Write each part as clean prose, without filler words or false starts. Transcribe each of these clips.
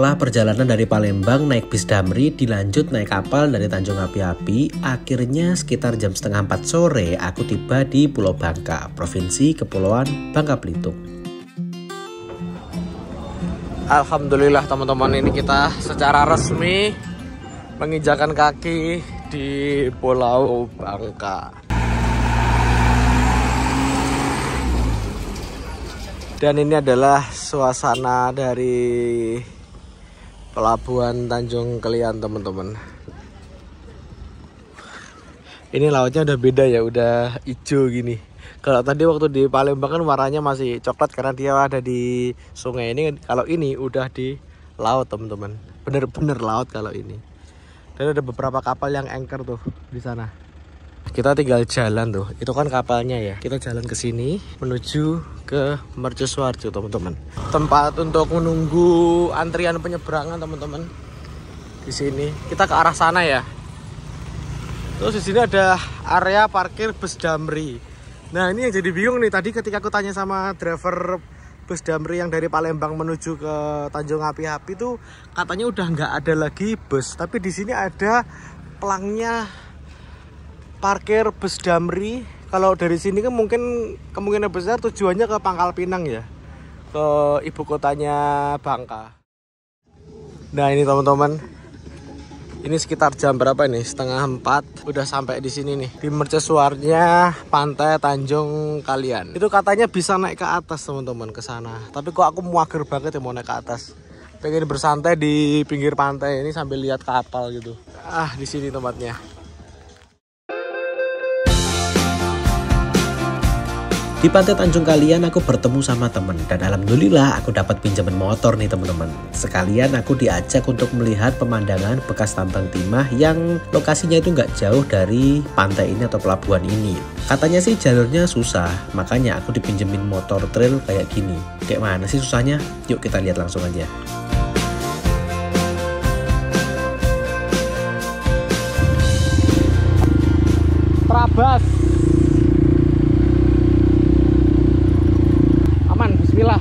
Setelah perjalanan dari Palembang naik bis Damri, dilanjut naik kapal dari Tanjung Api-Api, akhirnya sekitar jam setengah 4 sore aku tiba di Pulau Bangka, Provinsi Kepulauan Bangka Belitung. Alhamdulillah teman-teman, ini kita secara resmi menginjakan kaki di Pulau Bangka. Dan ini adalah suasana dari Pelabuhan Tanjung Kelian teman-teman. Ini lautnya udah beda ya, udah hijau gini. Kalau tadi waktu di Palembang kan warnanya masih coklat karena dia ada di sungai. Ini kalau ini udah di laut teman-teman. Bener-bener laut kalau ini. Dan ada beberapa kapal yang anchor tuh di sana. Kita tinggal jalan tuh, itu kan kapalnya ya. Kita jalan ke sini menuju ke Mercusuarjo teman-teman. Tempat untuk menunggu antrian penyeberangan teman-teman. Di sini kita ke arah sana ya. Terus di sini ada area parkir bus Damri. Nah ini yang jadi bingung nih, tadi ketika aku tanya sama driver bus Damri yang dari Palembang menuju ke Tanjung Api-Api tuh katanya udah nggak ada lagi bus, tapi di sini ada pelangnya parkir bus Damri. Kalau dari sini kan mungkin kemungkinan besar tujuannya ke Pangkal Pinang ya, ke ibu kotanya Bangka. Nah ini teman-teman, ini sekitar jam berapa nih? Setengah 4 udah sampai di sini nih, di mercusuarnya Pantai Tanjung Kalian. Itu katanya bisa naik ke atas teman-teman, ke sana. Tapi kok aku mager banget ya mau naik ke atas. Pengen bersantai di pinggir pantai ini sambil lihat kapal gitu. Di sini tempatnya. Di Pantai Tanjung Kalian aku bertemu sama temen dan alhamdulillah aku dapat pinjaman motor nih teman-teman. Sekalian aku diajak untuk melihat pemandangan bekas tambang timah yang lokasinya itu nggak jauh dari pantai ini atau pelabuhan ini. Katanya sih jalurnya susah, makanya aku dipinjemin motor trail kayak gini. Kayak mana sih susahnya? Yuk kita lihat langsung aja. Trabas. Bismillah.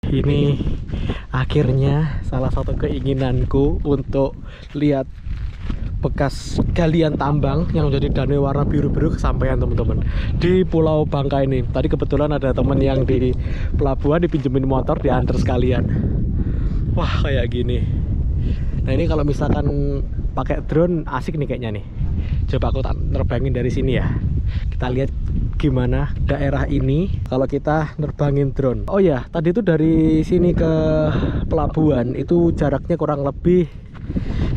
Ini akhirnya salah satu keinginanku untuk lihat bekas galian tambang yang menjadi danau warna biru-biru kesampaian teman-teman di Pulau Bangka ini. Tadi kebetulan ada temen yang di pelabuhan dipinjemin motor, diantar sekalian. Wah kayak gini. Nah ini kalau misalkan pakai drone asik nih kayaknya nih. Coba aku nerbangin dari sini ya. Kita lihat gimana daerah ini kalau kita nerbangin drone. Oh ya, tadi itu dari sini ke pelabuhan itu jaraknya kurang lebih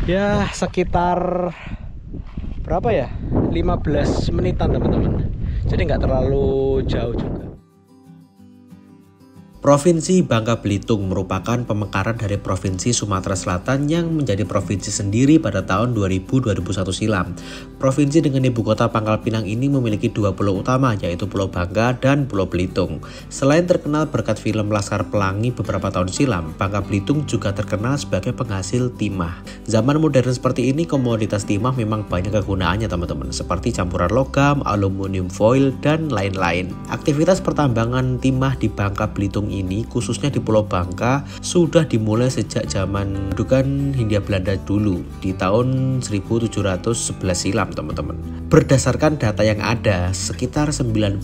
ya sekitar berapa ya, 15 menitan teman-teman. Jadi nggak terlalu jauh juga. Provinsi Bangka Belitung merupakan pemekaran dari Provinsi Sumatera Selatan yang menjadi provinsi sendiri pada tahun 2000-2001 silam. Provinsi dengan ibu kota Pangkal Pinang ini memiliki dua pulau utama, yaitu Pulau Bangka dan Pulau Belitung. Selain terkenal berkat film Laskar Pelangi beberapa tahun silam, Bangka Belitung juga terkenal sebagai penghasil timah. Zaman modern seperti ini, komoditas timah memang banyak kegunaannya teman-teman, seperti campuran logam, aluminium foil, dan lain-lain. Aktivitas pertambangan timah di Bangka Belitung ini khususnya di Pulau Bangka sudah dimulai sejak zaman dukan Hindia Belanda dulu di tahun 1711 silam teman-teman. Berdasarkan data yang ada, sekitar 90%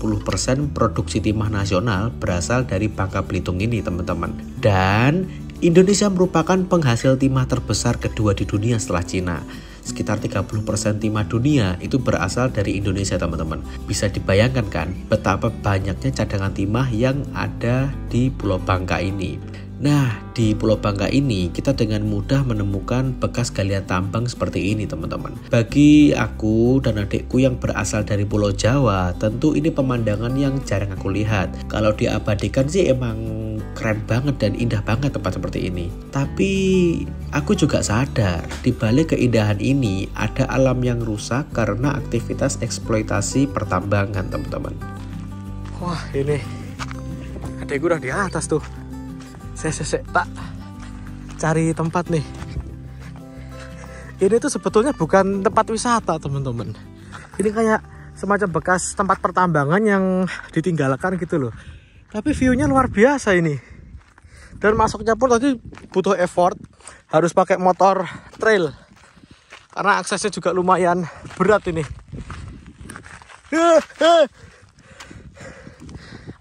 produksi timah nasional berasal dari Bangka Belitung ini teman-teman. Dan Indonesia merupakan penghasil timah terbesar kedua di dunia setelah Cina. Sekitar 30% timah dunia itu berasal dari Indonesia teman-teman. Bisa dibayangkan kan betapa banyaknya cadangan timah yang ada di Pulau Bangka ini. Nah, di Pulau Bangka ini kita dengan mudah menemukan bekas galian tambang seperti ini teman-teman. Bagi aku dan adikku yang berasal dari Pulau Jawa, tentu ini pemandangan yang jarang aku lihat. Kalau diabadikan sih emang keren banget dan indah banget tempat seperti ini. Tapi aku juga sadar di balik keindahan ini ada alam yang rusak karena aktivitas eksploitasi pertambangan teman-teman. Wah ini adikku udah di atas tuh. Saya tak cari tempat nih. Ini tuh sebetulnya bukan tempat wisata teman-teman. Ini kayak semacam bekas tempat pertambangan yang ditinggalkan gitu loh. Tapi view-nya luar biasa ini. Dan masuknya pun tadi butuh effort. Harus pakai motor trail. Karena aksesnya juga lumayan berat ini.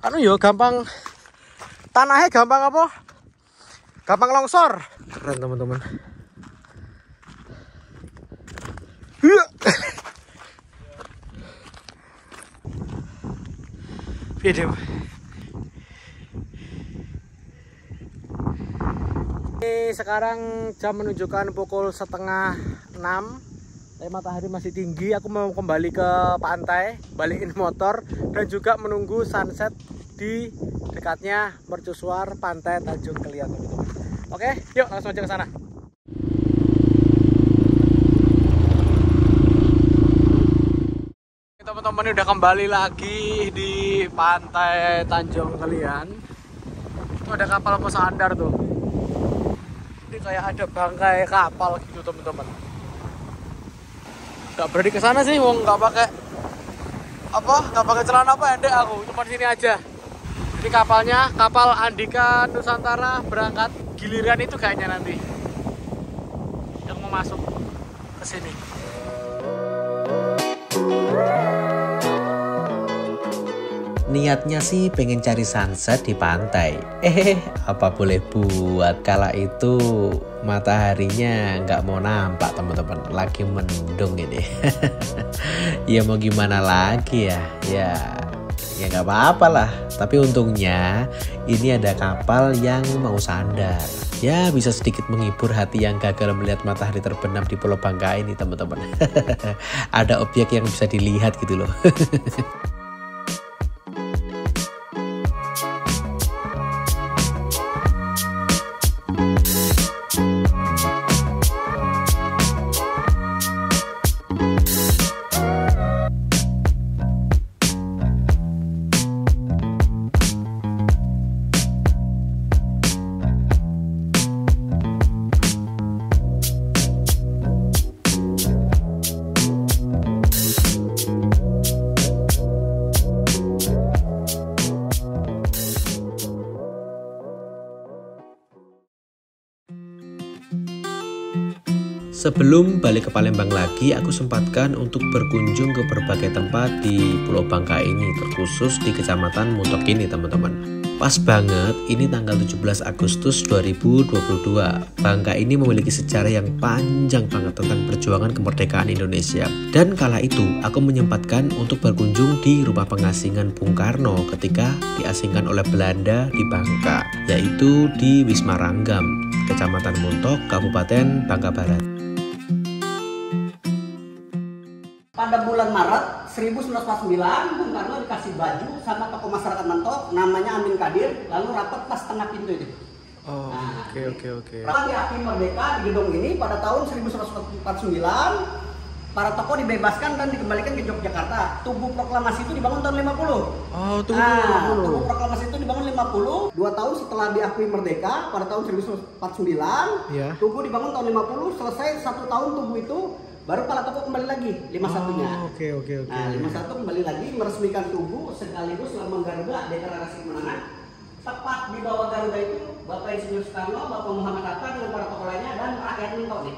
Anu yo gampang. Tanahnya gampang apa? Gampang longsor. Keren teman-teman. Video. Ini sekarang jam menunjukkan pukul 5:30. Matahari masih tinggi. Aku mau kembali ke pantai, balikin motor dan juga menunggu sunset di dekatnya mercusuar Pantai Tanjung Kelian, teman-teman. Oke, yuk langsung aja ke sana. Teman-teman, udah kembali lagi di Pantai Tanjung Kelian. Itu ada kapal pesandar tuh. Ini kayak ada bangkai kapal gitu teman-teman. Gak berani ke sana sih, wong nggak pakai celana pendek aku, cuma di sini aja. Ini kapalnya, kapal Andika Nusantara berangkat giliran itu kayaknya nanti yang mau masuk ke sini. Niatnya sih pengen cari sunset di pantai. Apa boleh buat, kala itu mataharinya nggak mau nampak teman-teman, lagi mendung ini. Ya mau gimana lagi ya, ya nggak apa-apa lah. Tapi untungnya ini ada kapal yang mau sandar. Ya bisa sedikit menghibur hati yang gagal melihat matahari terbenam di Pulau Bangka ini teman-teman. Ada objek yang bisa dilihat gitu loh. Sebelum balik ke Palembang lagi, aku sempatkan untuk berkunjung ke berbagai tempat di Pulau Bangka ini, terkhusus di Kecamatan Muntok ini teman-teman. Pas banget, ini tanggal 17 Agustus 2022. Bangka ini memiliki sejarah yang panjang banget tentang perjuangan kemerdekaan Indonesia. Dan kala itu, aku menyempatkan untuk berkunjung di rumah pengasingan Bung Karno ketika diasingkan oleh Belanda di Bangka, yaitu di Wisma Ranggam, Kecamatan Muntok, Kabupaten Bangka Barat. Pada bulan Maret 1949, Bung Karno dikasih baju sama tokoh masyarakat Mentok, namanya Amin Kadir, lalu rapat pas tengah pintu itu. Oh, nah, oke. Rapat di Akhi Merdeka di gedung ini pada tahun 1949, para tokoh dibebaskan dan dikembalikan ke Yogyakarta. Tugu proklamasi itu dibangun tahun 50. Oh, tugu proklamasi itu dibangun 50. 2 tahun setelah diakui merdeka pada tahun 1949, tugu dibangun tahun 50, selesai 1 tahun tugu itu. Baru para tokoh kembali lagi 51-nya. Oke. Nah, 51 kembali lagi meresmikan tugu sekaligus lambang Garuda deklarasi kemenangan. Tepat di bawah Garuda itu Bapak Insinyur Soekarno, Bapak Muhammad Hatta dengan para tokoh lainnya dan rakyat Mentok nih.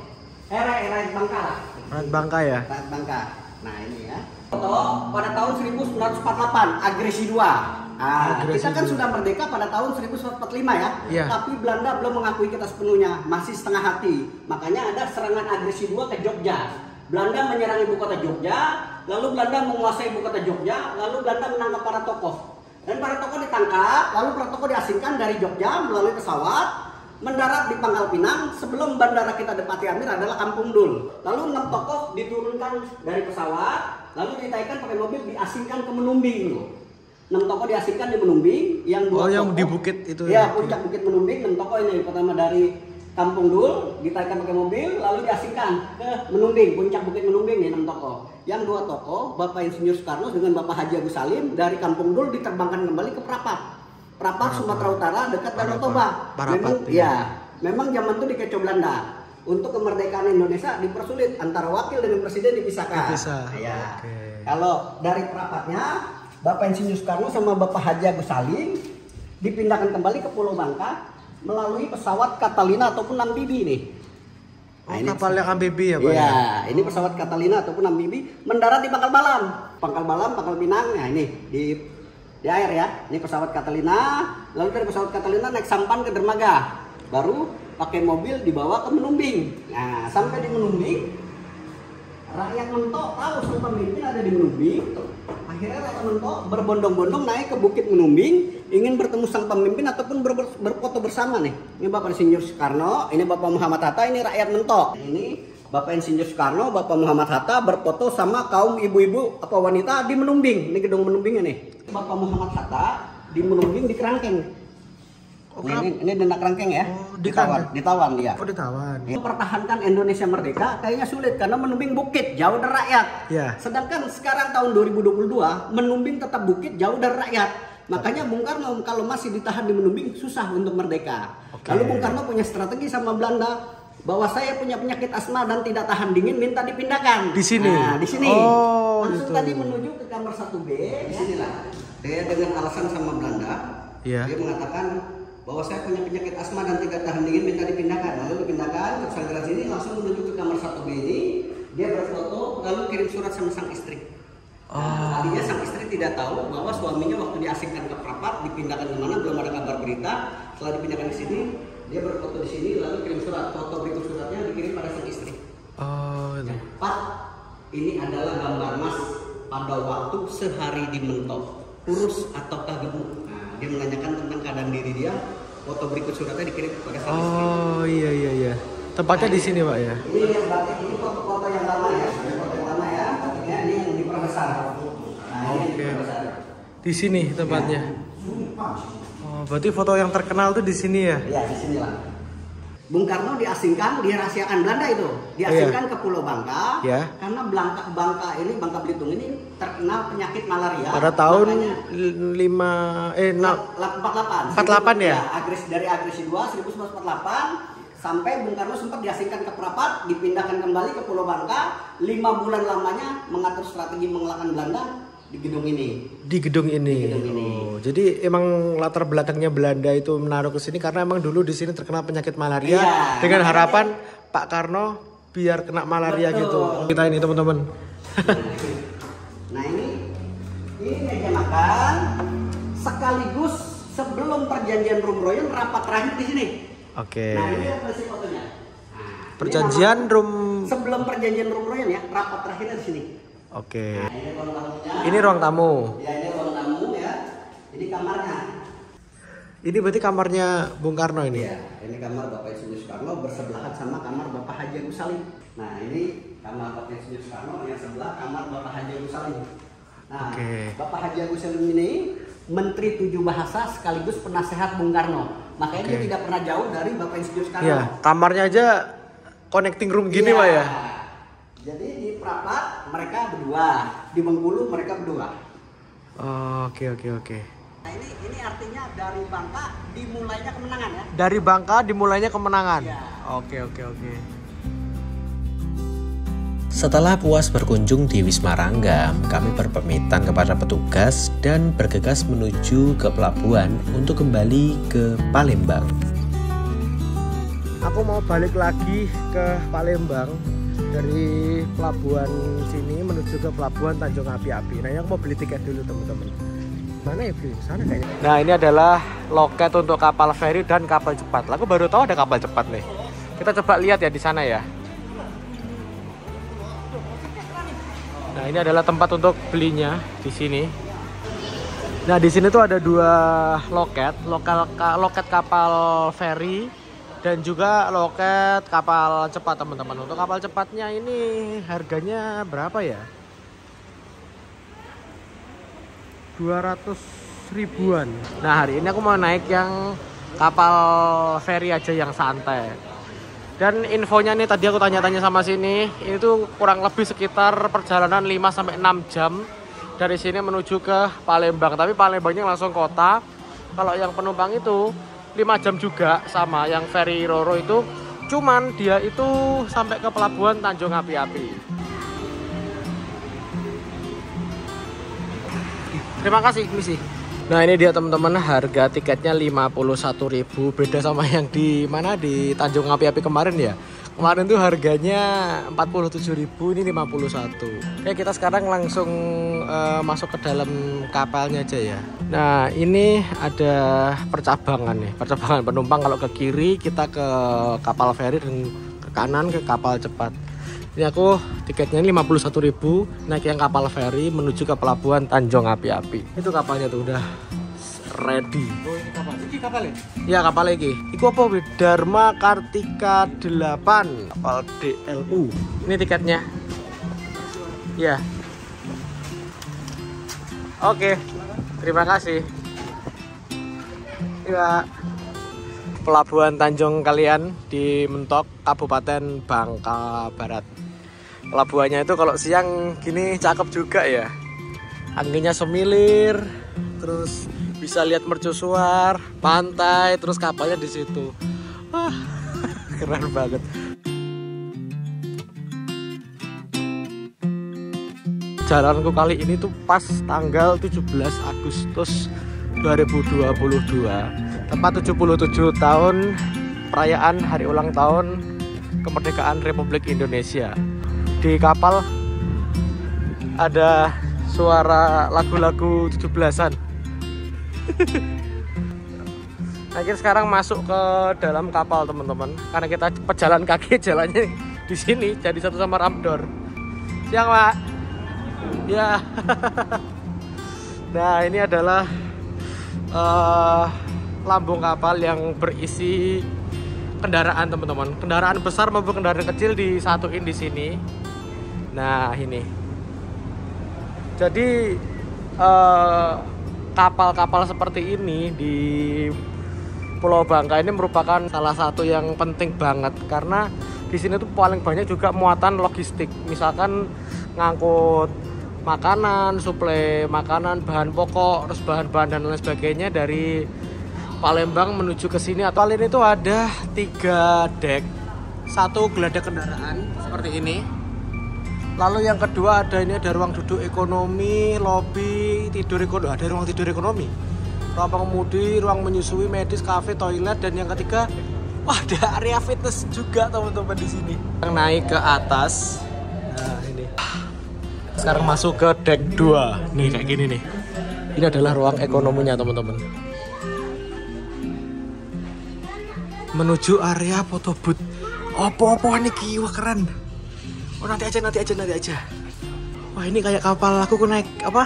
Rakyat Bangka lah. Rakyat Bangka ya. Rakyat Bangka. Nah ini ya. Foto pada tahun 1948 agresi 2. Kita kan sudah merdeka pada tahun 1945 ya. Tapi Belanda belum mengakui kita sepenuhnya, masih setengah hati. Makanya ada serangan agresi 2 ke Jogja. Belanda menyerang ibu kota Jogja, lalu Belanda menguasai ibu kota Jogja, lalu Belanda menangkap para tokoh. Dan para tokoh ditangkap, lalu para tokoh diasingkan dari Jogja melalui pesawat, mendarat di Pangkal Pinang. Sebelum bandara kita Depati Amir adalah Kampung Dul. Lalu 6 tokoh diturunkan dari pesawat, lalu ditaikan pakai mobil diasingkan ke Menumbing dulu. 6 tokoh diasingkan di Menumbing, yang 2 tokoh, yang di bukit itu ya, puncak bukit Menumbing. 6 tokoh ini pertama dari Kampung Dul ditaikan pakai mobil, lalu diasingkan ke Menumbing, puncak bukit Menumbing nih 6 tokoh. Yang 2 tokoh, Bapak Insinyur Soekarno dengan Bapak Haji Agus Salim dari Kampung Dul diterbangkan kembali ke Prapat. Prapat, Sumatera Utara, dekat Danau Toba. Memang zaman itu dikecoh Belanda. Untuk kemerdekaan Indonesia dipersulit, antara wakil dengan presiden dipisahkan. Kalau dari Prapatnya, Bapak Insinyur Soekarno sama Bapak Haji Agus Salim dipindahkan kembali ke Pulau Bangka melalui pesawat Catalina ataupun amfibi nih. Ini kapal yang amfibi ya Pak? Iya, ini pesawat Catalina ataupun amfibi mendarat di Pangkal Balam, Pangkal Pinang. Nah ini di air ya. Ini pesawat Catalina, lalu dari pesawat Catalina naik sampan ke dermaga, baru pakai mobil dibawa ke Menumbing. Nah sampai di Menumbing, rakyat mentok tahu sang pemimpin ada di Menumbing. Akhirnya rakyat mentok berbondong-bondong naik ke Bukit Menumbing, ingin bertemu sang pemimpin ataupun berfoto bersama nih. Ini Bapak Insinyur Soekarno, ini Bapak Muhammad Hatta, ini rakyat mentok. Ini Bapak Insinyur Soekarno, Bapak Muhammad Hatta berfoto sama kaum ibu-ibu apa wanita di Menumbing. Ini gedung Menumbingnya nih. Bapak Muhammad Hatta di Menumbing di Kerangkeng. Ini Denda Kerangkeng ya. Ditawan ya. Oh, ditawan. Mempertahankan Indonesia merdeka kayaknya sulit karena Menumbing bukit, jauh dari rakyat. Sedangkan sekarang tahun 2022 Menumbing tetap bukit, jauh dari rakyat. Makanya Bung Karno kalau masih ditahan di Menumbing susah untuk merdeka. Lalu Bung Karno punya strategi sama Belanda bahwa saya punya penyakit asma dan tidak tahan dingin, minta dipindahkan. Di sini. Nah, di sini. Langsung gitu. tadi menuju ke kamar 1B, di sinilah. Dia dengan alasan sama Belanda, dia mengatakan bahwa saya punya penyakit asma dan tidak tahan dingin, minta dipindahkan. Lalu dipindahkan ke saluran sini, langsung menuju ke kamar 1B ini. Dia berfoto, lalu kirim surat sama sang istri. Tadinya sang istri tidak tahu bahwa suaminya waktu diasingkan ke Prapat, dipindahkan kemana, belum ada kabar berita. Setelah dipindahkan ke sini, dia berfoto di sini, lalu kirim surat. Foto berikut suratnya dikirim pada sang istri. Pak, ini adalah gambar Mas pada waktu sehari di mentok, kurus ataukah gemuk. Nah, dia menanyakan tentang keadaan diri dia. Foto berikut suratnya dikirim kepada sang istri. Iya. Tempatnya di sini Pak ya. Ini foto yang lama ya. Foto yang lama ya. Ini yang diperbesar. Nah, ini yang diperbesar. Di sini tempatnya. Berarti foto yang terkenal tuh di sini ya? Iya, di sini lah. Bung Karno diasingkan, dirahasiakan Belanda itu, diasingkan ke Pulau Bangka, karena Bangka Belitung ini terkenal penyakit malaria. Pada tahun 48 ya? Dari agresi 2 1948 sampai Bung Karno sempat diasingkan ke Prapat, dipindahkan kembali ke Pulau Bangka. 5 bulan lamanya mengatur strategi mengalahkan Belanda di gedung ini. Jadi emang latar belakangnya Belanda itu menaruh ke sini karena emang dulu di sini terkena penyakit malaria dengan harapan Pak Karno biar kena malaria gitu. Kita ini teman-teman. Nah ini meja makan sekaligus sebelum perjanjian Rumroyen rapat terakhir di sini. Nah ini referensi fotonya. Perjanjian sebelum perjanjian Rumroyen ya, rapat terakhirnya di sini. Nah, ini ruang tamu. Ya, ini ruang tamu ya. Ini kamarnya. Ini berarti kamarnya Bung Karno ini. Ya, ini kamar Bapak Insinyur Soekarno bersebelahan sama kamar Bapak Haji Agus Salim. Nah, ini kamar Bapak Insinyur Soekarno, yang sebelah kamar Bapak Haji Agus Salim. Nah, Bapak Haji Agus Salim ini Menteri 7 Bahasa sekaligus penasehat Bung Karno. Makanya dia tidak pernah jauh dari Bapak Insinyur Soekarno. Iya, kamarnya aja connecting room gini Pak ya. Jadi di Prapat mereka berdua, di Bengkulu mereka berdua. Oke. Nah ini artinya dari Bangka dimulainya kemenangan ya? Dari Bangka dimulainya kemenangan. Oke. Setelah puas berkunjung di Wisma Rangga, kami berpamitan kepada petugas dan bergegas menuju ke pelabuhan untuk kembali ke Palembang. Aku mau balik lagi ke Palembang. Dari pelabuhan sini menuju ke pelabuhan Tanjung Api-Api. Nah, aku mau beli tiket dulu teman-teman. Mana ya beli? Sana kayaknya. Nah, ini adalah loket untuk kapal feri dan kapal cepat. Aku baru tahu ada kapal cepat nih. Kita coba lihat ya di sana ya. Nah, ini adalah tempat untuk belinya di sini. Nah, di sini tuh ada 2 loket kapal feri dan juga loket kapal cepat teman-teman. Untuk kapal cepatnya ini harganya berapa ya? 200 ribuan. Nah, hari ini aku mau naik yang kapal feri aja yang santai. Dan infonya nih tadi aku tanya-tanya sama sini, itu kurang lebih sekitar perjalanan 5-6 jam dari sini menuju ke Palembang. Tapi Palembangnya langsung kota. Kalau yang penumpang itu 5 jam juga sama yang ferry Roro itu, cuman dia itu sampai ke pelabuhan Tanjung Api-Api. Terima kasih misi. Nah ini dia teman-teman, harga tiketnya 51.000, beda sama yang di mana di Tanjung Api-Api kemarin ya. Kemarin tuh harganya 47.000, ini 51. Oke, kita sekarang langsung masuk ke dalam kapalnya aja ya. Nah ini ada percabangan nih, percabangan penumpang. Kalau ke kiri kita ke kapal feri dan ke kanan ke kapal cepat. Ini aku tiketnya 51.000 naik yang kapal feri menuju ke pelabuhan Tanjung Api-Api. Itu kapalnya tuh udah ready. Oh ini kapal. Ini kapal ya? Iya kapal lagi. Iku apa? Dharma Kartika 8 kapal DLU. Ini tiketnya. Ya. Oke. Terima kasih. Ya. Pelabuhan Tanjung kalian di Mentok, Kabupaten Bangka Barat. Pelabuhannya itu kalau siang gini cakep juga ya. Anginnya semilir, terus bisa lihat mercusuar, pantai, terus kapalnya di situ. Wah, keren banget. Jalanku kali ini tuh pas tanggal 17 Agustus 2022, tepat 77 tahun perayaan hari ulang tahun kemerdekaan Republik Indonesia. Di kapal ada suara lagu-lagu 17-an. Nah kita sekarang masuk ke dalam kapal teman-teman, karena kita pejalan kaki jalannya di sini jadi satu sama Ramdor. Siang Pak. Ya. Nah ini adalah lambung kapal yang berisi kendaraan teman-teman. Kendaraan besar maupun kendaraan kecil disatuin di sini. Nah ini. Jadi kapal-kapal seperti ini di Pulau Bangka ini merupakan salah satu yang penting banget, karena di sini tuh paling banyak juga muatan logistik. Misalkan ngangkut makanan, suplai makanan, bahan pokok, terus bahan-bahan dan lain sebagainya dari Palembang menuju ke sini. Kapal ini tuh ada 3 dek, 1 geladak kendaraan seperti ini. Lalu yang kedua ada ruang duduk ekonomi, lobi, tidur ekonomi, ada ruang tidur ekonomi, ruang pengemudi, ruang menyusui, medis, kafe, toilet, dan yang ketiga, wah ada area fitness juga teman-teman di sini. Yang naik ke atas, nah ini. Sekarang masuk ke deck 2, nih kayak gini nih. Ini adalah ruang ekonominya teman-teman. Menuju area foto booth. Apa-apa nih kiwa keren. Oh nanti aja. Wah ini kayak kapal aku naik apa?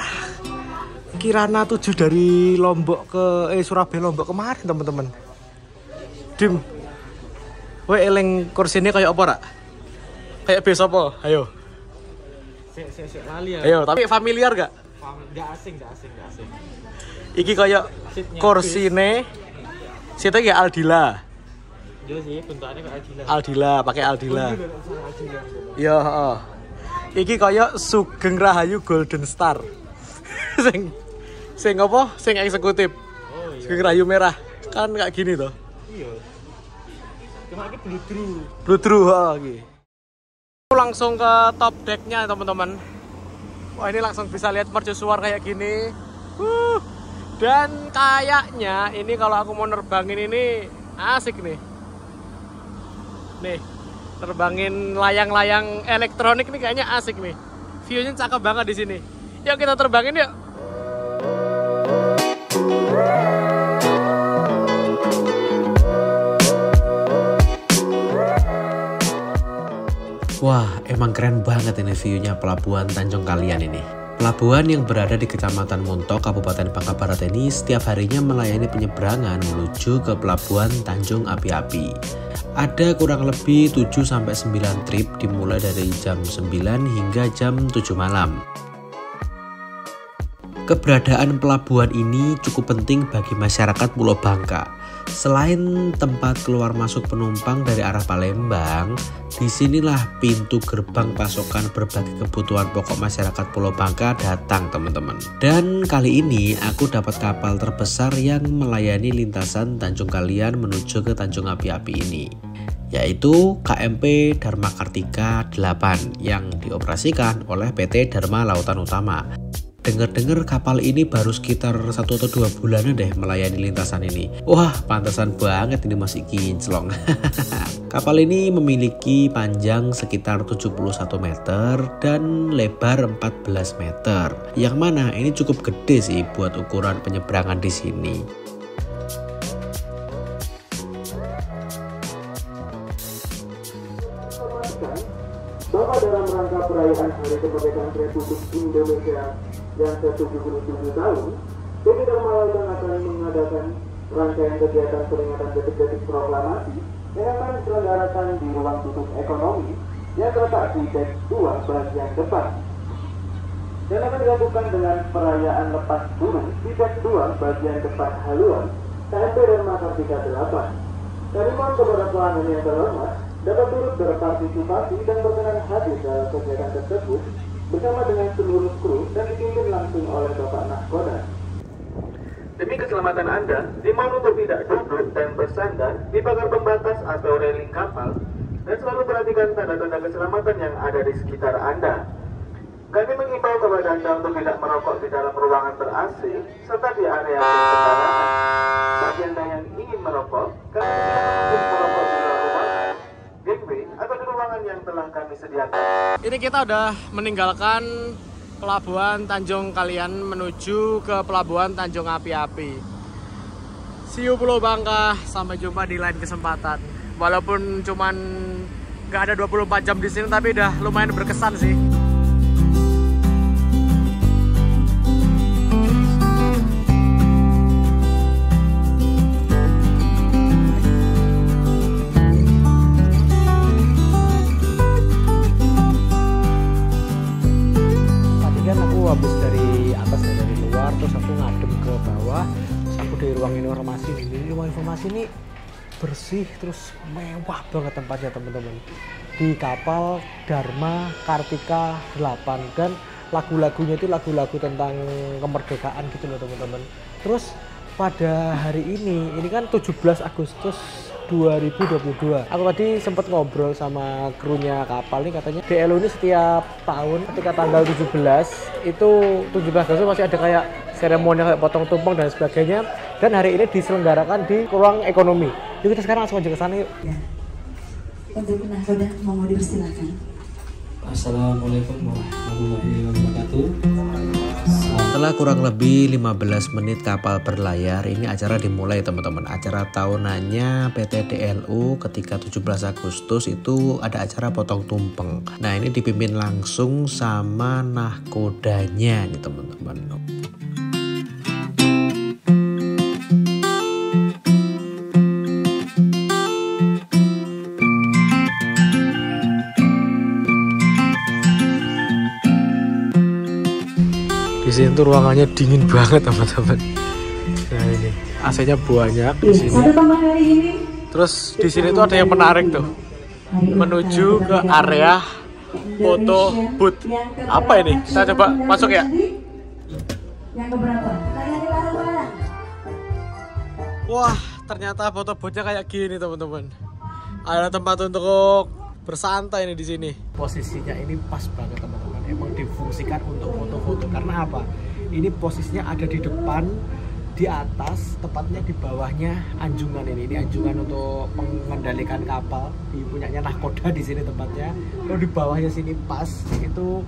Kirana 7 dari Lombok ke Surabaya Lombok kemarin teman-teman. Dim. Wah eleng kursinya kayak apa rak? Kayak bis apa? Ayo. Lali ya. Ayo tapi familiar gak? Gak asing. Iki kayak kursine. Situ kayak Aldila. Iya sih, bentukannya kayak Aldila, pakai Aldila. Iya, heeh. Iki kaya Sugeng Rahayu Golden Star. sing apa? Sing eksekutif. Oh iya. Sugeng Rahayu merah. Kan kayak gini toh. Iya. Cuma iki bludru, heeh iki. Langsung ke top deck-nya teman-teman. Wah, ini langsung bisa lihat mercusuar kayak gini. Dan kayaknya ini kalau aku mau nerbangin ini asik nih. Nih, terbangin layang-layang elektronik nih kayaknya asik nih. View-nya cakep banget di sini. Yuk kita terbangin yuk. Wah, emang keren banget ini view-nya pelabuhan Tanjung Kalian ini. Pelabuhan yang berada di Kecamatan Montok, Kabupaten Bangka Barat ini setiap harinya melayani penyeberangan menuju ke pelabuhan Tanjung Api-Api. Ada kurang lebih 7-9 trip dimulai dari jam 9 hingga jam 7 malam. Keberadaan pelabuhan ini cukup penting bagi masyarakat Pulau Bangka. Selain tempat keluar masuk penumpang dari arah Palembang, disinilah pintu gerbang pasokan berbagai kebutuhan pokok masyarakat Pulau Bangka datang teman-teman. Dan kali ini aku dapat kapal terbesar yang melayani lintasan Tanjung Kalian menuju ke Tanjung Api-Api ini, yaitu KMP Dharma Kartika 8 yang dioperasikan oleh PT Dharma Lautan Utama. Dengar-dengar kapal ini baru sekitar 1 atau 2 bulanan deh melayani lintasan ini. Wah, pantesan banget ini masih kinclong. Kapal ini memiliki panjang sekitar 71 meter dan lebar 14 meter. Yang mana ini cukup gede sih buat ukuran penyeberangan di sini. Bahwa dalam rangka perayaan Hari Kemerdekaan Republik Indonesia yang ke-77 tahun, PT Dharma Lautan akan mengadakan rangkaian kegiatan peringatan detik-detik proklamasi yang akan diselenggarakan di ruang tutup ekonomi yang terletak di dek 2 bagian depan. Dan akan dilakukan dengan perayaan lepas burung di dek 2 bagian depan haluan KMP Dharma Kartika 8. Kami mohon kepada pelanggan yang terhormat dapat turut berpartisipasi dan berkenan hadir dalam kegiatan tersebut bersama dengan seluruh kru dan dipimpin langsung oleh Bapak Nahkoda. Demi keselamatan Anda, dimohon untuk tidak duduk dan bersandar di pagar pembatas atau railing kapal dan selalu perhatikan tanda-tanda keselamatan yang ada di sekitar Anda. Kami mengimbau kepada Anda untuk tidak merokok di dalam ruangan ber-AC serta di area berkendaraan. Bagi Anda yang ingin merokok, kami silakan untuk merokok di luar ruangan, gateway atau di ruangan yang telah kami sediakan. Ini kita udah meninggalkan Pelabuhan Tanjung Kalian menuju ke Pelabuhan Tanjung Api-Api. See you Pulau Bangka, sampai jumpa di lain kesempatan. Walaupun cuman nggak ada 24 jam di sini, tapi udah lumayan berkesan sih. Habis dari atas dan dari luar, terus aku ngadem ke bawah, terus aku di ruang informasi ini. Ruang informasi ini bersih terus mewah banget tempatnya teman-teman. Di kapal Dharma Kartika 8 dan lagu-lagunya itu lagu-lagu tentang kemerdekaan gitu loh teman-teman. Terus pada hari ini kan 17 Agustus 2022. Aku tadi sempat ngobrol sama krunya kapal nih, katanya DLU ini setiap tahun ketika tanggal 17 itu 17 Agustus masih ada kayak seremoni kayak potong tumpeng dan sebagainya, dan hari ini diselenggarakan di ruang ekonomi. Yuk kita sekarang langsung aja ke sana yuk. Ya. Untuk Nahkoda mau dipersilakan. Assalamualaikum warahmatullahi wabarakatuh. Setelah kurang lebih 15 menit kapal berlayar, ini acara dimulai teman-teman. Acara tahunannya PT DLU ketika 17 Agustus itu ada acara potong tumpeng. Nah ini dipimpin langsung sama nahkodanya nih teman-teman. Di sini tuh ruangannya dingin banget teman-teman. Nah ini AC-nya banyak di sini. Terus di sini tuh ada yang menarik tuh, menuju ke area foto booth. Apa ini? Kita coba masuk ya. Wah, ternyata foto boothnya kayak gini teman-teman. Ada tempat untuk bersantai nih di sini. Posisinya ini pas banget teman-teman. Emang difungsikan untuk foto-foto. Karena apa? Ini posisinya ada di depan, di atas, tepatnya di bawahnya anjungan ini. Ini anjungan untuk mengendalikan kapal. Di punyanya Nahkoda di sini tempatnya. Lalu di bawahnya sini pas itu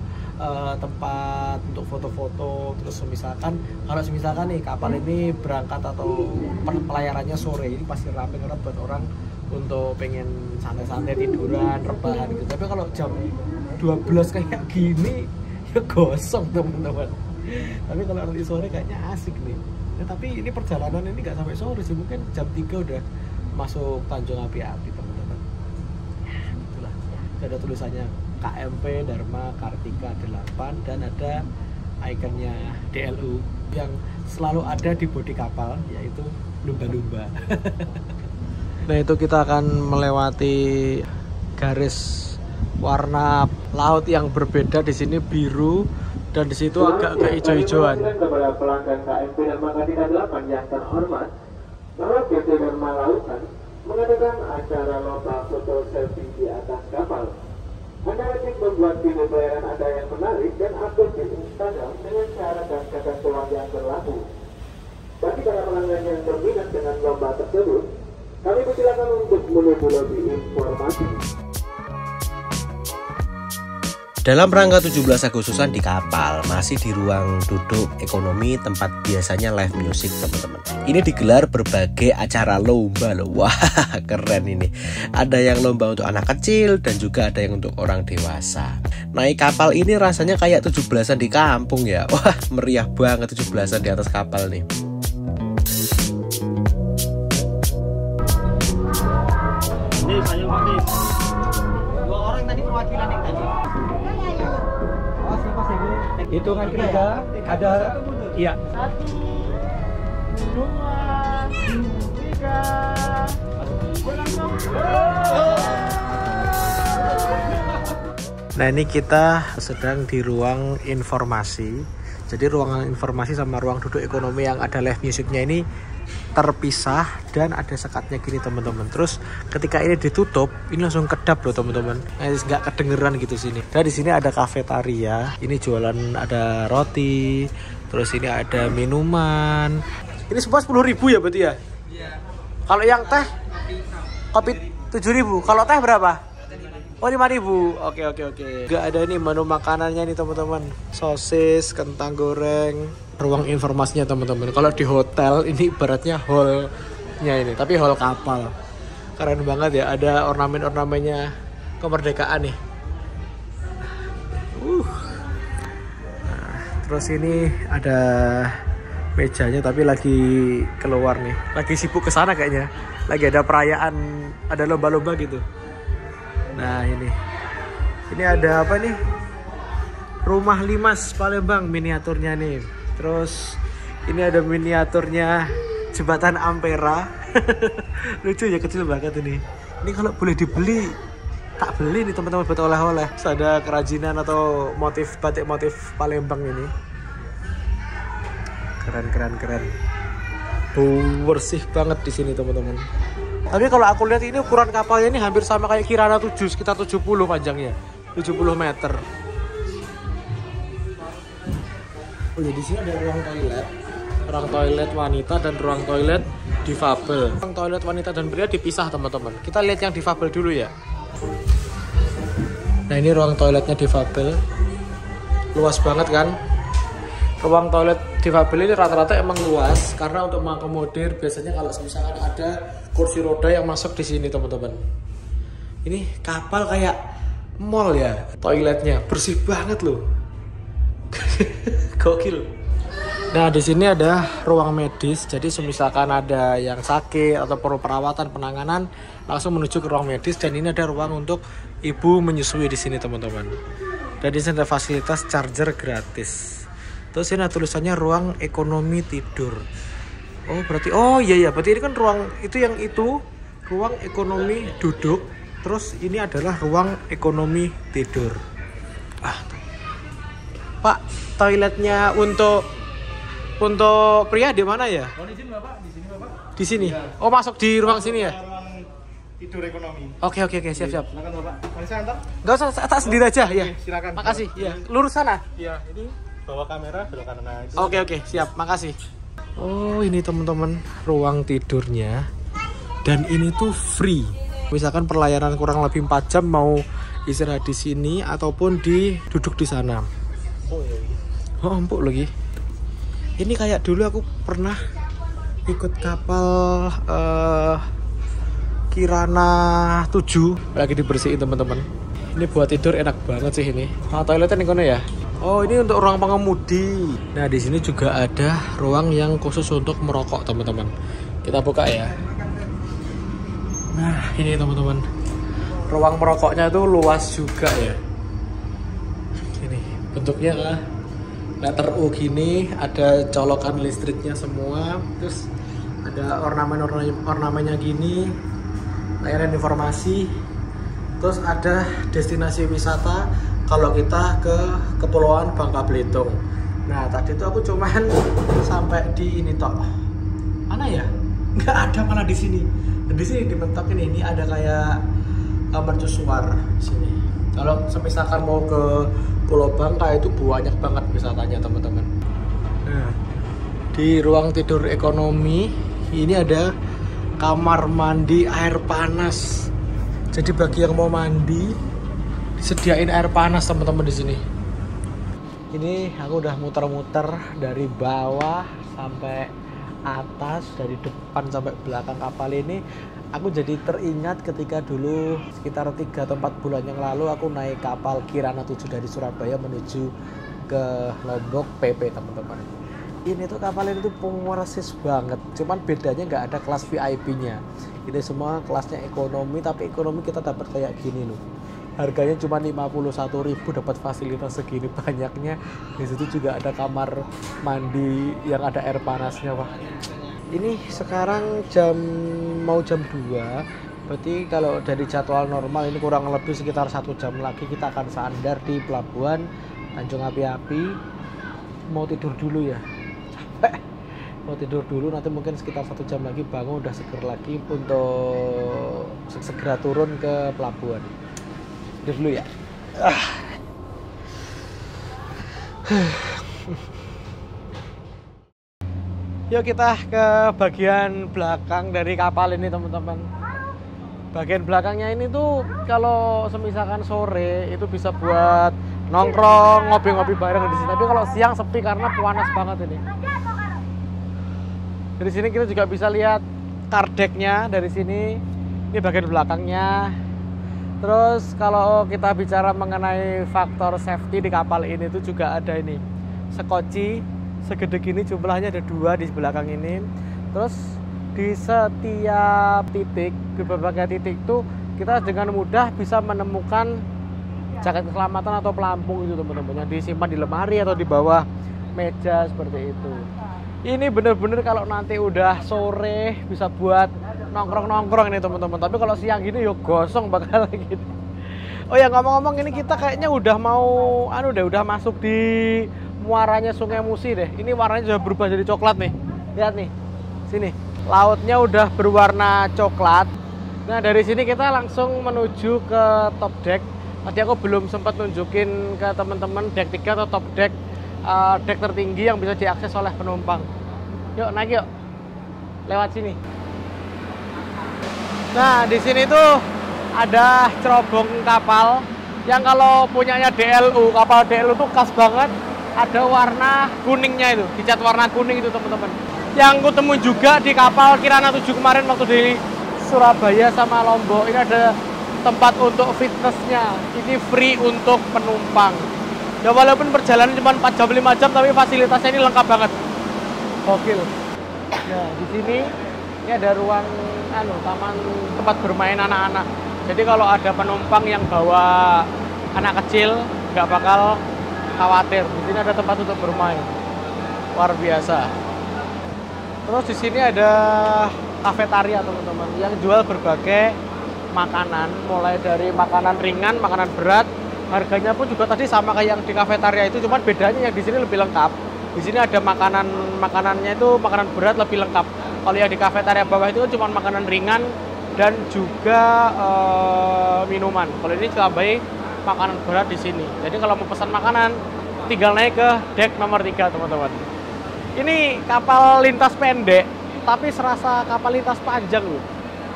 tempat untuk foto-foto. Terus misalkan kalau misalkan nih kapal ini berangkat atau pelayarannya sore, ini pasti rame karena buat orang untuk pengen santai-santai tiduran, rebahan gitu. Tapi kalau jam 12 kayak gini ya gosong teman-teman. Tapi kalau nanti sore kayaknya asik nih. Ya, tapi ini perjalanan ini nggak sampai sore sih, mungkin jam 3 udah masuk Tanjung Api-Api teman-teman. Itulah, ada tulisannya KMP Dharma Kartika 8 dan ada ikonnya DLU yang selalu ada di bodi kapal, yaitu lumba-lumba. Nah, itu kita akan melewati garis warna laut yang berbeda. Di sini biru dan di situ agak kehijau-hijauan. Kepada pelanggan KMP Dharma Kartika 8 yang terhormat, bahwa PT Dharma Lautan mengadakan acara lomba foto selfie di atas kapal. Anda wajib membuat video bayaran Anda yang menarik dan upload di Instagram dengan syarat dan ketentuan yang berlaku. Bagi para pelanggan yang berminat dengan lomba tersebut, kami persilakan untuk menuju lobi informasi. Dalam rangka 17 Agustusan di kapal, masih di ruang duduk ekonomi tempat biasanya live music, teman-teman. Ini digelar berbagai acara lomba loh. Wah, keren ini. Ada yang lomba untuk anak kecil dan juga ada yang untuk orang dewasa. Naik kapal ini rasanya kayak 17-an di kampung ya. Wah, meriah banget 17-an di atas kapal nih. Ini saya Pak. 2 orang tadi perwakilan yang tadi. Hitungan ketiga ada, iya. 1, 2, 3. Nah, ini kita sedang di ruang informasi. Jadi ruangan informasi sama ruang duduk ekonomi yang ada live musicnya ini terpisah dan ada sekatnya gini, teman-teman. Terus ketika ini ditutup, ini langsung kedap loh, teman-teman. Nggak kedengeran gitu sini. Dan di sini ada kafetaria. Ini jualan, ada roti. Terus ini ada minuman. Ini semua 10.000 ya berarti ya? Iya. Kalau yang teh, kopi 7.000. Kalau teh berapa? Oh, 5.000. Oke. Gak ada ini menu makanannya nih, teman-teman. Sosis, kentang goreng. Ruang informasinya, teman-teman. Kalau di hotel ini ibaratnya hall-nya ini, tapi hall kapal. Keren banget ya, ada ornamen-ornamennya kemerdekaan nih. Nah, terus ini ada mejanya tapi lagi keluar nih. Lagi sibuk ke sana kayaknya. Lagi ada perayaan, ada lomba-lomba gitu. Nah, ini ada apa nih? Rumah Limas Palembang miniaturnya nih. Terus ini ada miniaturnya jembatan Ampera. Lucu ya, kecil banget ini. Ini kalau boleh dibeli, tak beli nih teman-teman buat oleh-oleh. Terus ada kerajinan atau motif batik motif Palembang ini. Keren. Bersih banget di sini, teman-teman. Tapi kalau aku lihat ini ukuran kapalnya ini hampir sama kayak Kirana 7, sekitar 70 panjangnya. 70 meter. Oh ya, di sini ada ruang toilet wanita dan ruang toilet difabel. Ruang toilet wanita dan pria dipisah, teman-teman. Kita lihat yang difabel dulu ya. Nah, ini ruang toiletnya difabel. Luas banget kan? Ruang toilet difabel ini rata-rata emang luas karena untuk mengakomodir biasanya kalau misalkan ada kursi roda yang masuk di sini, teman-teman. Ini kapal kayak mall ya. Toiletnya bersih banget loh. Gokil. Nah, di sini ada ruang medis. Jadi misalkan ada yang sakit atau perlu perawatan penanganan, langsung menuju ke ruang medis. Dan ini ada ruang untuk ibu menyusui di sini, teman-teman. Dan di sini ada fasilitas charger gratis. Terus ini ada tulisannya ruang ekonomi tidur. Oh, berarti berarti ini kan ruang itu ruang ekonomi duduk. Terus ini adalah ruang ekonomi tidur. Pak, toiletnya untuk pria di mana ya? Oh, di sini Bapak, di sini Bapak. Di sini. Ya. Oh, masuk di ruang sini ya? Ruang tidur ekonomi. Oke, siap. Silakan Bapak. Mari saya antar. Enggak usah, tak sendiri aja ya. Silakan. Makasih. Ya, lurus sana. Iya, ini bawa kamera belok kanan aja. Oke, siap. Makasih. Oh, ini teman-teman ruang tidurnya. Dan ini tuh free. Misalkan perlayanan kurang lebih 4 jam mau istirahat di sini ataupun duduk di sana. Oh, empuk lagi. Ini kayak dulu aku pernah ikut kapal Kirana 7 lagi dibersihin, teman-teman. Ini buat tidur enak banget sih ini. Toiletnya nih kono ya. Oh, ini untuk ruang pengemudi. Nah, di sini juga ada ruang yang khusus untuk merokok, teman-teman. Kita buka ya. Nah, ini teman-teman. Ruang merokoknya itu luas juga ya. Ini bentuknya letter U gini, ada colokan listriknya semua, terus ada ornamennya gini, layanan informasi, terus ada destinasi wisata kalau kita ke Kepulauan Bangka Belitung. Nah tadi tuh aku cuman sampai di ini tok. Mana ya? Nggak ada malah di sini. Di sini dimentok ini ada kayak mercusuar di sini. Kalau misalkan mau ke Pulau Bangka itu banyak banget wisatanya teman-teman. Nah, di ruang tidur ekonomi ini ada kamar mandi air panas. Jadi bagi yang mau mandi disediain air panas teman-teman di sini. Ini aku udah muter-muter dari bawah sampai atas, dari depan sampai belakang kapal ini. Aku jadi teringat ketika dulu sekitar 3 atau 4 bulan yang lalu aku naik kapal Kirana 7 dari Surabaya menuju ke Lombok PP teman-teman. Ini tuh kapal ini tuh persis banget, cuman bedanya nggak ada kelas VIP-nya. Ini semua kelasnya ekonomi, tapi ekonomi kita dapat kayak gini loh. Harganya cuma 51.000 dapat fasilitas segini banyaknya. Di situ juga ada kamar mandi yang ada air panasnya, Wah. Ini sekarang mau jam 2. Berarti kalau dari jadwal normal ini kurang lebih sekitar 1 jam lagi kita akan sandar di pelabuhan Tanjung Api-Api. Mau tidur dulu ya. Capek. Mau tidur dulu, nanti mungkin sekitar 1 jam lagi bangun udah seger lagi untuk segera turun ke pelabuhan. Tidur dulu ya. Yuk kita ke bagian belakang dari kapal ini teman-teman. Bagian belakangnya ini tuh kalau semisalkan sore itu bisa buat nongkrong, ngopi-ngopi bareng di sini. Tapi kalau siang sepi karena panas banget ini. Dari sini kita juga bisa lihat kardeknya dari sini. Ini bagian belakangnya. Terus kalau kita bicara mengenai faktor safety di kapal ini tuh juga ada ini sekoci segede gini, jumlahnya ada 2 di belakang ini. Terus di setiap titik, di berbagai titik tuh kita dengan mudah bisa menemukan jaket keselamatan atau pelampung itu teman-teman, yang disimpan di lemari atau di bawah meja seperti itu. Ini bener-bener kalau nanti udah sore bisa buat nongkrong-nongkrong ini teman-teman. Tapi kalau siang gini yuk gosong bakal gitu. Oh ya, ngomong-ngomong ini kita kayaknya udah mau udah masuk di muaranya Sungai Musi deh. Ini warnanya sudah berubah jadi coklat nih. Lihat nih. Sini. Lautnya udah berwarna coklat. Nah, dari sini kita langsung menuju ke top deck. Tadi aku belum sempat nunjukin ke teman-teman deck 3 atau top deck, deck tertinggi yang bisa diakses oleh penumpang. Yuk naik yuk. Lewat sini. Nah, di sini tuh ada cerobong kapal yang kalau punyanya DLU, kapal DLU tuh khas banget. Ada warna kuningnya itu, dicat warna kuning itu teman-teman. Yang kutemu juga di kapal Kirana 7 kemarin waktu di Surabaya sama Lombok. Ini ada tempat untuk fitnessnya. Ini free untuk penumpang. Ya walaupun perjalanan cuma 4 jam 5 jam, tapi fasilitasnya ini lengkap banget. Gokil. Nah di sini ini ada ruang taman tempat bermain anak-anak. Jadi kalau ada penumpang yang bawa anak kecil nggak bakal khawatir. Di sini ada tempat untuk bermain. Luar biasa. Terus di sini ada kafetaria teman-teman yang jual berbagai makanan, mulai dari makanan ringan, makanan berat. Harganya pun juga tadi sama kayak yang di kafetaria itu, cuman bedanya yang di sini lebih lengkap. Di sini ada makanannya itu makanan berat lebih lengkap. Kalau yang di kafetaria bawah itu cuma makanan ringan dan juga minuman. Kalau ini tambahi makanan berat di sini. Jadi kalau mau pesan makanan tinggal naik ke deck nomor 3 teman-teman. Ini kapal lintas pendek tapi serasa kapal lintas panjang loh.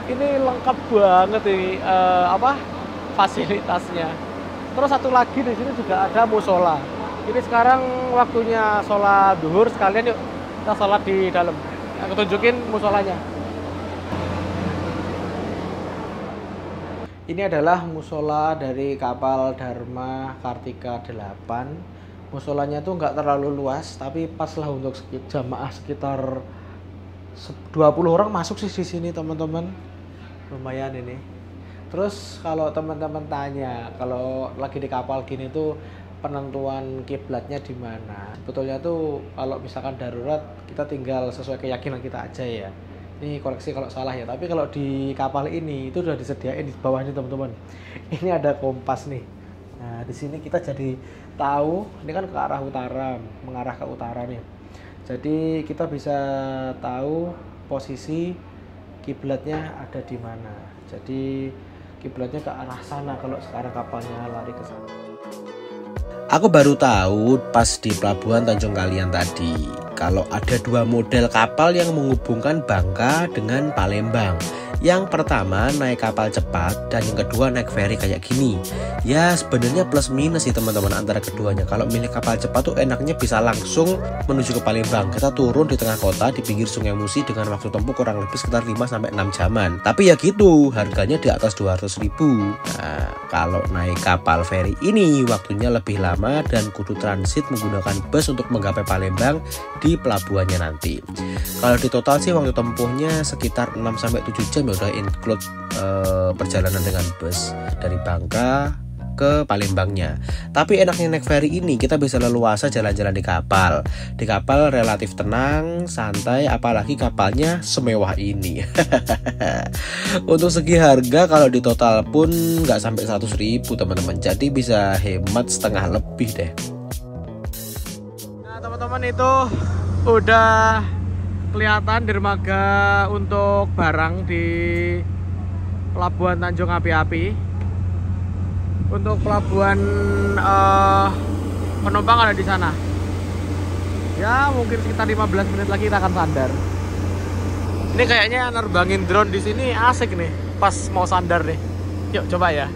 Ini lengkap banget ini fasilitasnya. Terus satu lagi di sini juga ada musola. Ini sekarang waktunya sholat duhur, sekalian yuk kita sholat di dalam. Aku tunjukin musolanya. Ini adalah musola dari kapal Dharma Kartika 8. Musolanya tuh nggak terlalu luas, tapi pas lah untuk jamaah sekitar 20 orang masuk sih di sini teman-teman. Lumayan ini. Terus kalau teman-teman tanya, kalau lagi di kapal gini tuh penentuan kiblatnya di mana. Sebetulnya tuh kalau misalkan darurat kita tinggal sesuai keyakinan kita aja ya. Ini koreksi kalau salah ya. Tapi kalau di kapal ini itu udah disediain di bawah ini teman-teman. Ini ada kompas nih. Nah di sini kita jadi tahu ini kan ke arah utara, mengarah ke utara nih. Jadi kita bisa tahu posisi kiblatnya ada di mana. Jadi kiblatnya ke arah sana kalau sekarang kapalnya lari ke sana. Aku baru tahu pas di pelabuhan Tanjung Kalian tadi kalau ada dua model kapal yang menghubungkan Bangka dengan Palembang. Yang pertama naik kapal cepat dan yang kedua naik ferry kayak gini. Ya sebenarnya plus minus sih teman-teman antara keduanya. Kalau milih kapal cepat tuh enaknya bisa langsung menuju ke Palembang. Kita turun di tengah kota di pinggir Sungai Musi dengan waktu tempuh kurang lebih sekitar 5-6 jaman. Tapi ya gitu, harganya di atas 200.000. Nah, kalau naik kapal ferry ini waktunya lebih lama dan kudu transit menggunakan bus untuk menggapai Palembang di pelabuhannya nanti. Kalau di total sih waktu tempuhnya sekitar 6-7 jam ya, udah include perjalanan dengan bus dari Bangka ke Palembangnya. Tapi enaknya naik ferry ini kita bisa leluasa jalan-jalan di kapal. Di kapal relatif tenang, santai, apalagi kapalnya semewah ini. Untuk segi harga kalau di total pun nggak sampai 100.000 teman-teman. Jadi bisa hemat setengah lebih deh. Nah teman-teman itu udah kelihatan dermaga untuk barang di Pelabuhan Tanjung Api-Api. Untuk pelabuhan penumpang ada di sana. Ya mungkin sekitar 15 menit lagi kita akan sandar. Ini kayaknya nerbangin drone di sini asik nih pas mau sandar nih. Yuk coba ya.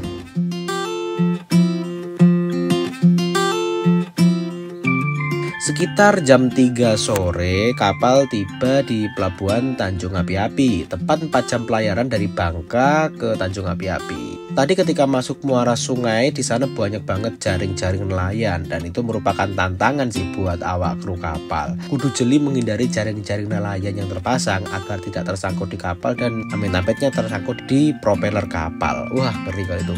Sekitar jam 3 sore kapal tiba di Pelabuhan Tanjung Api-Api, tepat 4 jam pelayaran dari Bangka ke Tanjung Api-Api. Tadi ketika masuk muara sungai di sana banyak banget jaring-jaring nelayan dan itu merupakan tantangan sih buat awak kru kapal. Kudu jeli menghindari jaring-jaring nelayan yang terpasang agar tidak tersangkut di kapal dan amit-amitnya tersangkut di propeller kapal. Wah, ngeri kali itu.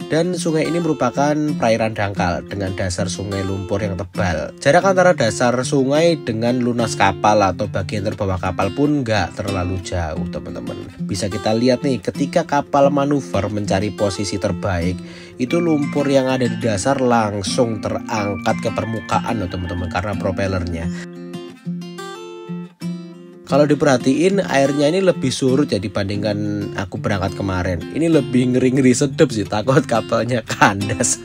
Dan sungai ini merupakan perairan dangkal dengan dasar sungai lumpur yang tebal. Jarak antara dasar sungai dengan lunas kapal atau bagian terbawah kapal pun nggak terlalu jauh teman-teman. Bisa kita lihat nih ketika kapal manuver mencari posisi terbaik, itu lumpur yang ada di dasar langsung terangkat ke permukaan loh teman-teman karena propellernya. Kalau diperhatiin airnya ini lebih surut ya dibandingkan aku berangkat kemarin. Ini lebih ngeri-ngeri sedep sih, takut kapalnya kandas.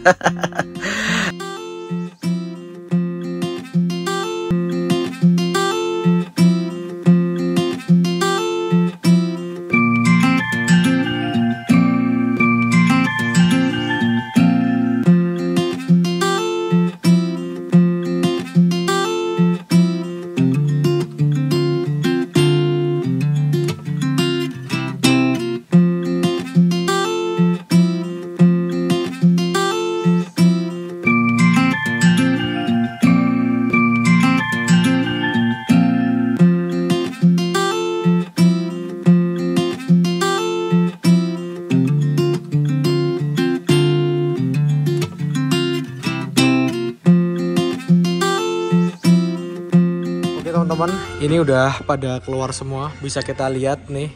Teman-teman, ini udah pada keluar semua. Bisa kita lihat nih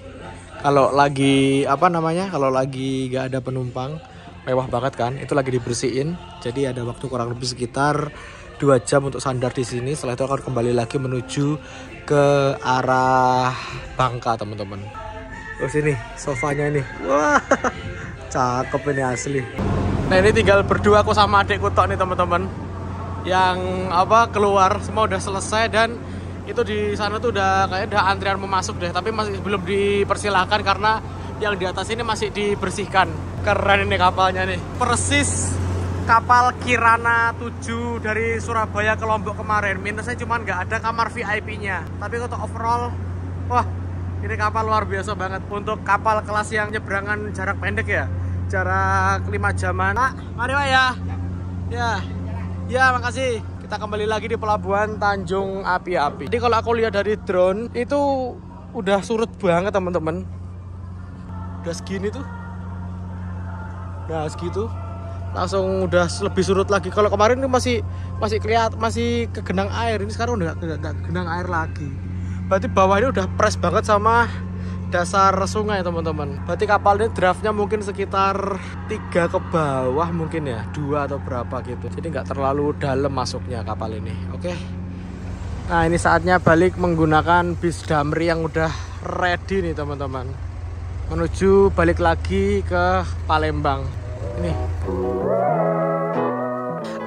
kalau lagi kalau lagi gak ada penumpang, mewah banget kan, itu lagi dibersihin. Jadi ada waktu kurang lebih sekitar 2 jam untuk sandar di sini. Setelah itu akan kembali lagi menuju ke arah Bangka teman-teman. Terus ini sofanya ini, wah cakep ini asli. Nah ini tinggal berdua aku sama adekku tok nih teman-teman. Yang keluar semua udah selesai dan itu di sana tuh udah antrian mau masuk deh, tapi masih belum dipersilahkan karena yang di atas ini masih dibersihkan. Keren ini kapalnya nih, persis kapal Kirana 7 dari Surabaya ke Lombok kemarin. Minusnya cuma nggak ada kamar VIP-nya, tapi untuk overall, wah ini kapal luar biasa banget. Untuk kapal kelas yang nyeberangan jarak pendek ya, jarak 5 jaman. Mari Pak ya. Ya makasih. Kita kembali lagi di Pelabuhan Tanjung Api-Api. Jadi kalau aku lihat dari drone itu udah surut banget teman-teman. Udah segini tuh. Nah segitu. langsung udah lebih surut lagi. Kalau kemarin ini masih kelihatan masih ke genang air, ini sekarang udah nggak genang air lagi. Berarti bawah ini udah press banget sama dasar sungai teman-teman. Berarti kapal ini draftnya mungkin sekitar 3 ke bawah mungkin ya, 2 atau berapa gitu. Jadi nggak terlalu dalam masuknya kapal ini. Oke. Nah ini saatnya balik menggunakan bis Damri yang udah ready nih teman-teman, menuju balik lagi ke Palembang. Ini.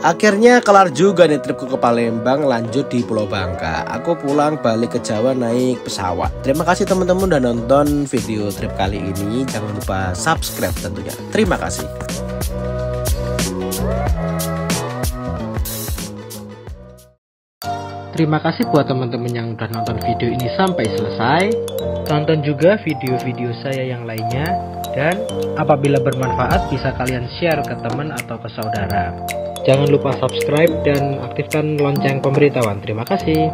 Akhirnya kelar juga nih tripku ke Palembang, lanjut di Pulau Bangka. Aku pulang balik ke Jawa naik pesawat. Terima kasih teman-teman udah nonton video trip kali ini. Jangan lupa subscribe tentunya. Terima kasih. Terima kasih buat teman-teman yang udah nonton video ini sampai selesai. Tonton juga video-video saya yang lainnya. Dan apabila bermanfaat bisa kalian share ke teman atau ke saudara. Jangan lupa subscribe dan aktifkan lonceng pemberitahuan. Terima kasih.